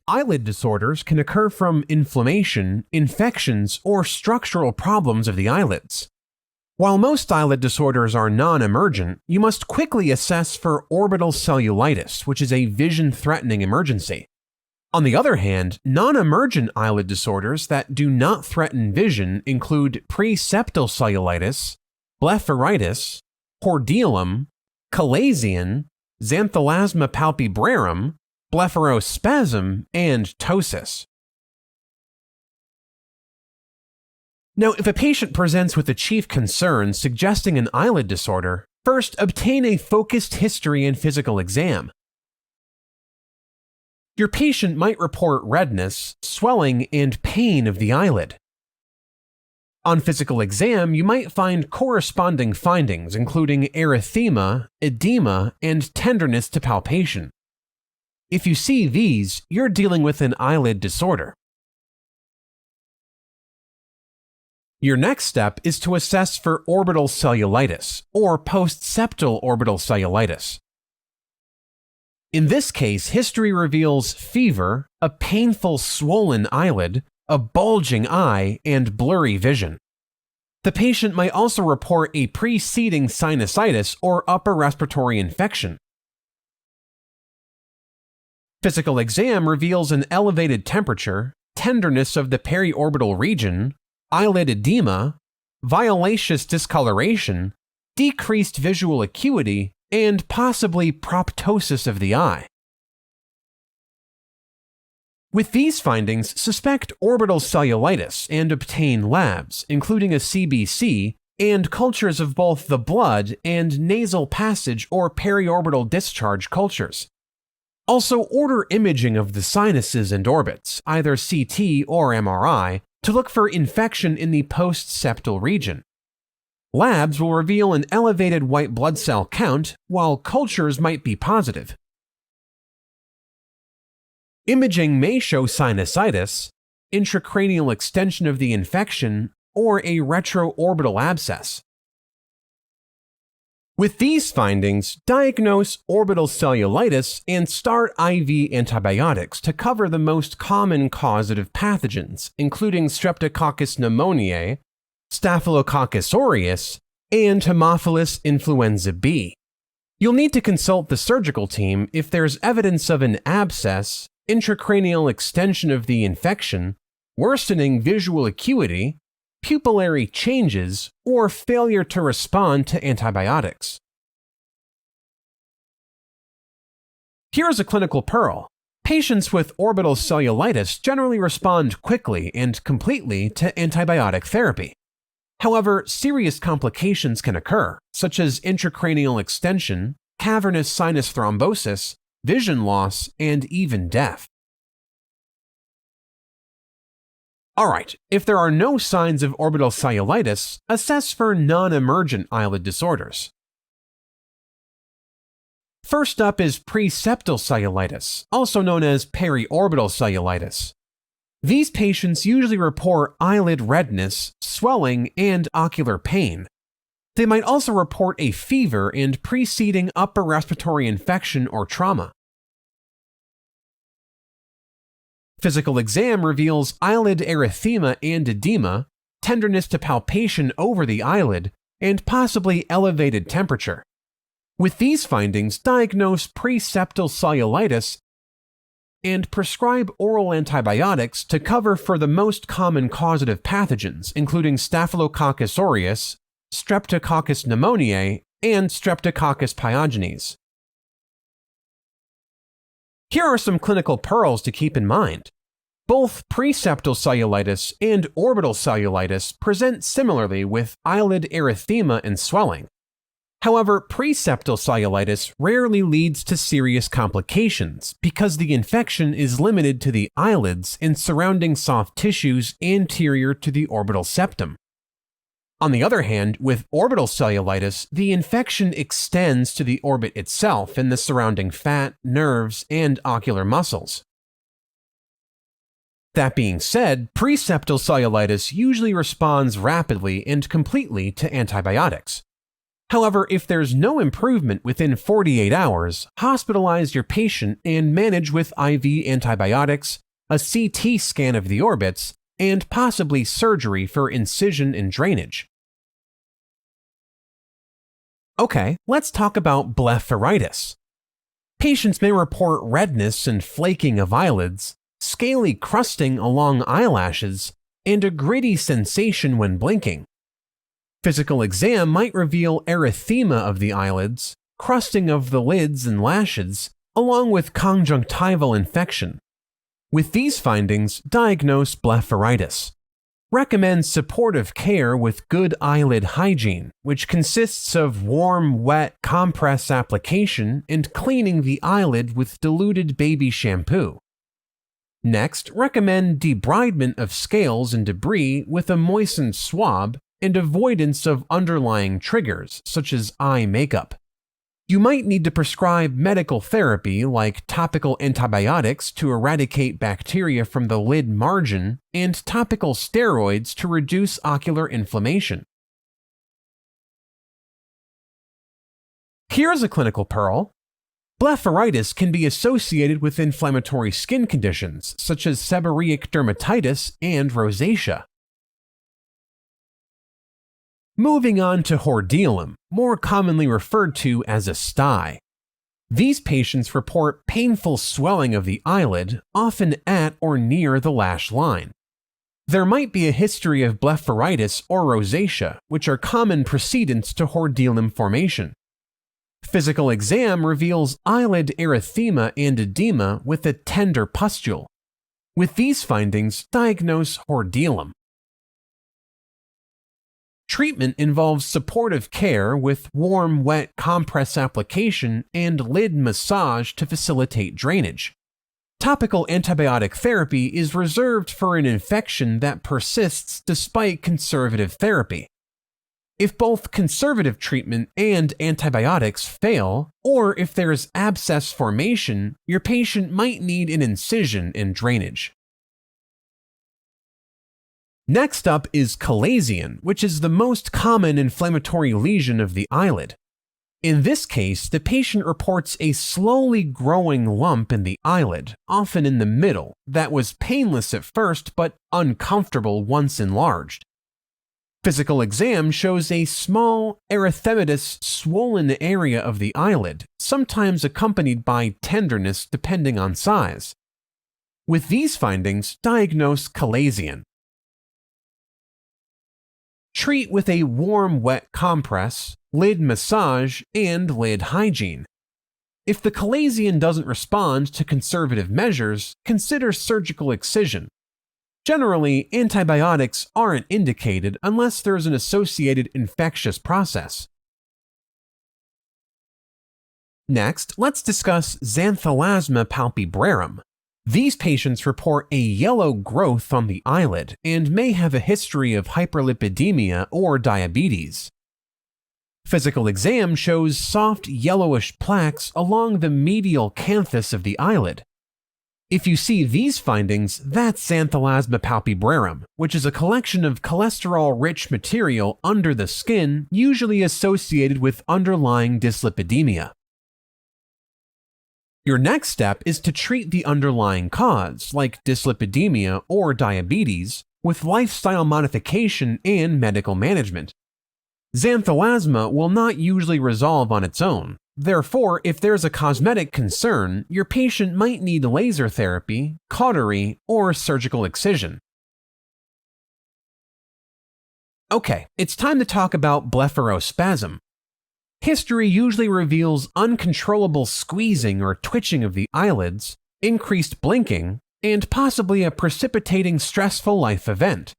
eyelid disorders can occur from inflammation, infections, or structural problems of the eyelids. While most eyelid disorders are non-emergent, you must quickly assess for orbital cellulitis, which is a vision-threatening emergency. On the other hand, non-emergent eyelid disorders that do not threaten vision include preseptal cellulitis, blepharitis, hordeolum, chalazion, xanthelasma palpebrarum, blepharospasm, and ptosis. Now, if a patient presents with a chief concern suggesting an eyelid disorder, first obtain a focused history and physical exam. Your patient might report redness, swelling, and pain of the eyelid. On physical exam, you might find corresponding findings including erythema, edema, and tenderness to palpation. If you see these, you're dealing with an eyelid disorder. Your next step is to assess for orbital cellulitis, or postseptal orbital cellulitis. In this case, history reveals fever, a painful swollen eyelid, a bulging eye, and blurry vision. The patient might also report a preceding sinusitis or upper respiratory infection. Physical exam reveals an elevated temperature, tenderness of the periorbital region, eyelid edema, violaceous discoloration, decreased visual acuity, and possibly proptosis of the eye. With these findings, suspect orbital cellulitis and obtain labs, including a CBC, and cultures of both the blood and nasal passage or periorbital discharge cultures. Also, order imaging of the sinuses and orbits, either CT or MRI, to look for infection in the postseptal region. Labs will reveal an elevated white blood cell count, while cultures might be positive. Imaging may show sinusitis, intracranial extension of the infection, or a retroorbital abscess. With these findings, diagnose orbital cellulitis and start IV antibiotics to cover the most common causative pathogens, including Streptococcus pneumoniae, Staphylococcus aureus, and Haemophilus influenza B. You'll need to consult the surgical team if there's evidence of an abscess, intracranial extension of the infection, worsening visual acuity, pupillary changes, or failure to respond to antibiotics. Here's a clinical pearl. Patients with orbital cellulitis generally respond quickly and completely to antibiotic therapy. However, serious complications can occur, such as intracranial extension, cavernous sinus thrombosis, vision loss, and even death. Alright, if there are no signs of orbital cellulitis, assess for non-emergent eyelid disorders. First up is preseptal cellulitis, also known as periorbital cellulitis. These patients usually report eyelid redness, swelling, and ocular pain. They might also report a fever and preceding upper respiratory infection or trauma. Physical exam reveals eyelid erythema and edema, tenderness to palpation over the eyelid, and possibly elevated temperature. With these findings, diagnose preseptal cellulitis and prescribe oral antibiotics to cover for the most common causative pathogens, including Staphylococcus aureus, Streptococcus pneumoniae, and Streptococcus pyogenes. Here are some clinical pearls to keep in mind. Both preseptal cellulitis and orbital cellulitis present similarly with eyelid erythema and swelling. However, preseptal cellulitis rarely leads to serious complications because the infection is limited to the eyelids and surrounding soft tissues anterior to the orbital septum. On the other hand, with orbital cellulitis, the infection extends to the orbit itself and the surrounding fat, nerves, and ocular muscles. That being said, preseptal cellulitis usually responds rapidly and completely to antibiotics. However, if there's no improvement within 48 hours, hospitalize your patient and manage with IV antibiotics, a CT scan of the orbits, and possibly surgery for incision and drainage. Okay, let's talk about blepharitis. Patients may report redness and flaking of eyelids, scaly crusting along eyelashes, and a gritty sensation when blinking. Physical exam might reveal erythema of the eyelids, crusting of the lids and lashes, along with conjunctival infection. With these findings, diagnose blepharitis. Recommend supportive care with good eyelid hygiene, which consists of warm, wet compress application and cleaning the eyelid with diluted baby shampoo. Next, recommend debridement of scales and debris with a moistened swab and avoidance of underlying triggers, such as eye makeup. You might need to prescribe medical therapy like topical antibiotics to eradicate bacteria from the lid margin and topical steroids to reduce ocular inflammation. Here's a clinical pearl. Blepharitis can be associated with inflammatory skin conditions such as seborrheic dermatitis and rosacea. Moving on to hordeolum, more commonly referred to as a stye. These patients report painful swelling of the eyelid, often at or near the lash line. There might be a history of blepharitis or rosacea, which are common precedents to hordeolum formation. Physical exam reveals eyelid erythema and edema with a tender pustule. With these findings, diagnose hordeolum. Treatment involves supportive care with warm, wet compress application and lid massage to facilitate drainage. Topical antibiotic therapy is reserved for an infection that persists despite conservative therapy. If both conservative treatment and antibiotics fail, or if there is abscess formation, your patient might need an incision and drainage. Next up is chalazion, which is the most common inflammatory lesion of the eyelid. In this case, the patient reports a slowly growing lump in the eyelid, often in the middle, that was painless at first but uncomfortable once enlarged. Physical exam shows a small, erythematous, swollen area of the eyelid, sometimes accompanied by tenderness depending on size. With these findings, diagnose chalazion. Treat with a warm, wet compress, lid massage, and lid hygiene. If the chalazion doesn't respond to conservative measures, consider surgical excision. Generally, antibiotics aren't indicated unless there's an associated infectious process. Next, let's discuss xanthelasma palpebrarum. These patients report a yellow growth on the eyelid and may have a history of hyperlipidemia or diabetes. Physical exam shows soft yellowish plaques along the medial canthus of the eyelid. If you see these findings, that's xanthelasma palpebrarum, which is a collection of cholesterol-rich material under the skin usually associated with underlying dyslipidemia. Your next step is to treat the underlying cause, like dyslipidemia or diabetes, with lifestyle modification and medical management. Xanthelasma will not usually resolve on its own. Therefore, if there's a cosmetic concern, your patient might need laser therapy, cautery, or surgical excision. Okay, it's time to talk about blepharospasm. History usually reveals uncontrollable squeezing or twitching of the eyelids, increased blinking, and possibly a precipitating stressful life event.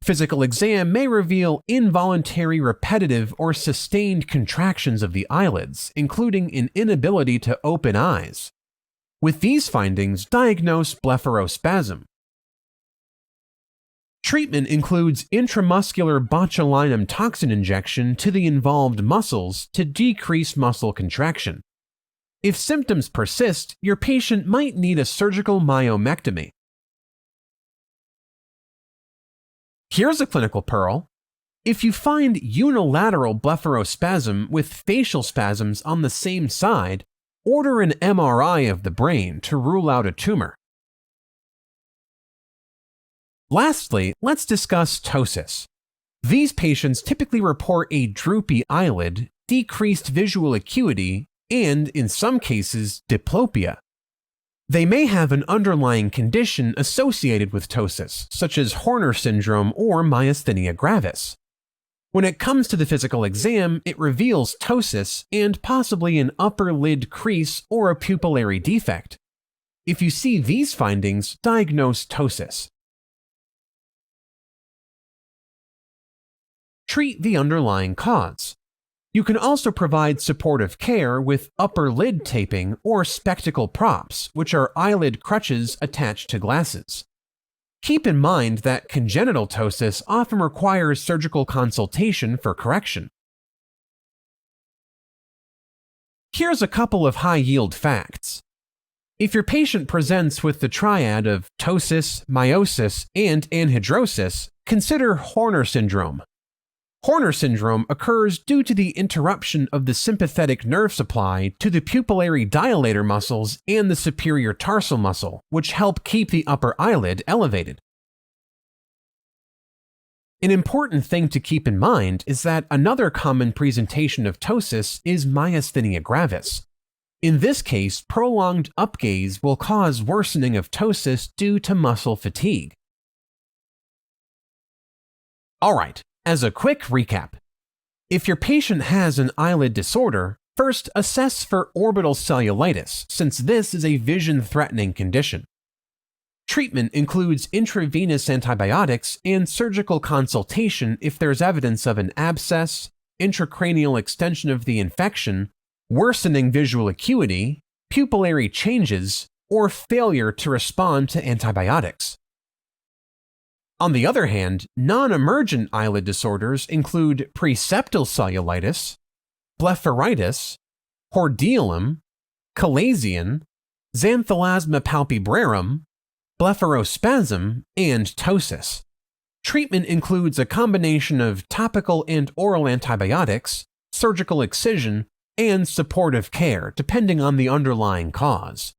Physical exam may reveal involuntary, repetitive, or sustained contractions of the eyelids, including an inability to open eyes. With these findings, diagnose blepharospasm. Treatment includes intramuscular botulinum toxin injection to the involved muscles to decrease muscle contraction. If symptoms persist, your patient might need a surgical myomectomy. Here's a clinical pearl. If you find unilateral blepharospasm with facial spasms on the same side, order an MRI of the brain to rule out a tumor. Lastly, let's discuss ptosis. These patients typically report a droopy eyelid, decreased visual acuity, and, in some cases, diplopia. They may have an underlying condition associated with ptosis, such as Horner syndrome or myasthenia gravis. When it comes to the physical exam, it reveals ptosis and possibly an upper lid crease or a pupillary defect. If you see these findings, diagnose ptosis. Treat the underlying cause. You can also provide supportive care with upper lid taping or spectacle props, which are eyelid crutches attached to glasses. Keep in mind that congenital ptosis often requires surgical consultation for correction. Here's a couple of high-yield facts. If your patient presents with the triad of ptosis, miosis, and anhidrosis, consider Horner syndrome. Horner syndrome occurs due to the interruption of the sympathetic nerve supply to the pupillary dilator muscles and the superior tarsal muscle, which help keep the upper eyelid elevated. An important thing to keep in mind is that another common presentation of ptosis is myasthenia gravis. In this case, prolonged upgaze will cause worsening of ptosis due to muscle fatigue. Alright, as a quick recap, if your patient has an eyelid disorder, first assess for orbital cellulitis, since this is a vision-threatening condition. Treatment includes intravenous antibiotics and surgical consultation if there's evidence of an abscess, intracranial extension of the infection, worsening visual acuity, pupillary changes, or failure to respond to antibiotics. On the other hand, non-emergent eyelid disorders include preseptal cellulitis, blepharitis, hordeolum, chalazion, xanthelasma palpebrarum, blepharospasm, and ptosis. Treatment includes a combination of topical and oral antibiotics, surgical excision, and supportive care depending on the underlying cause.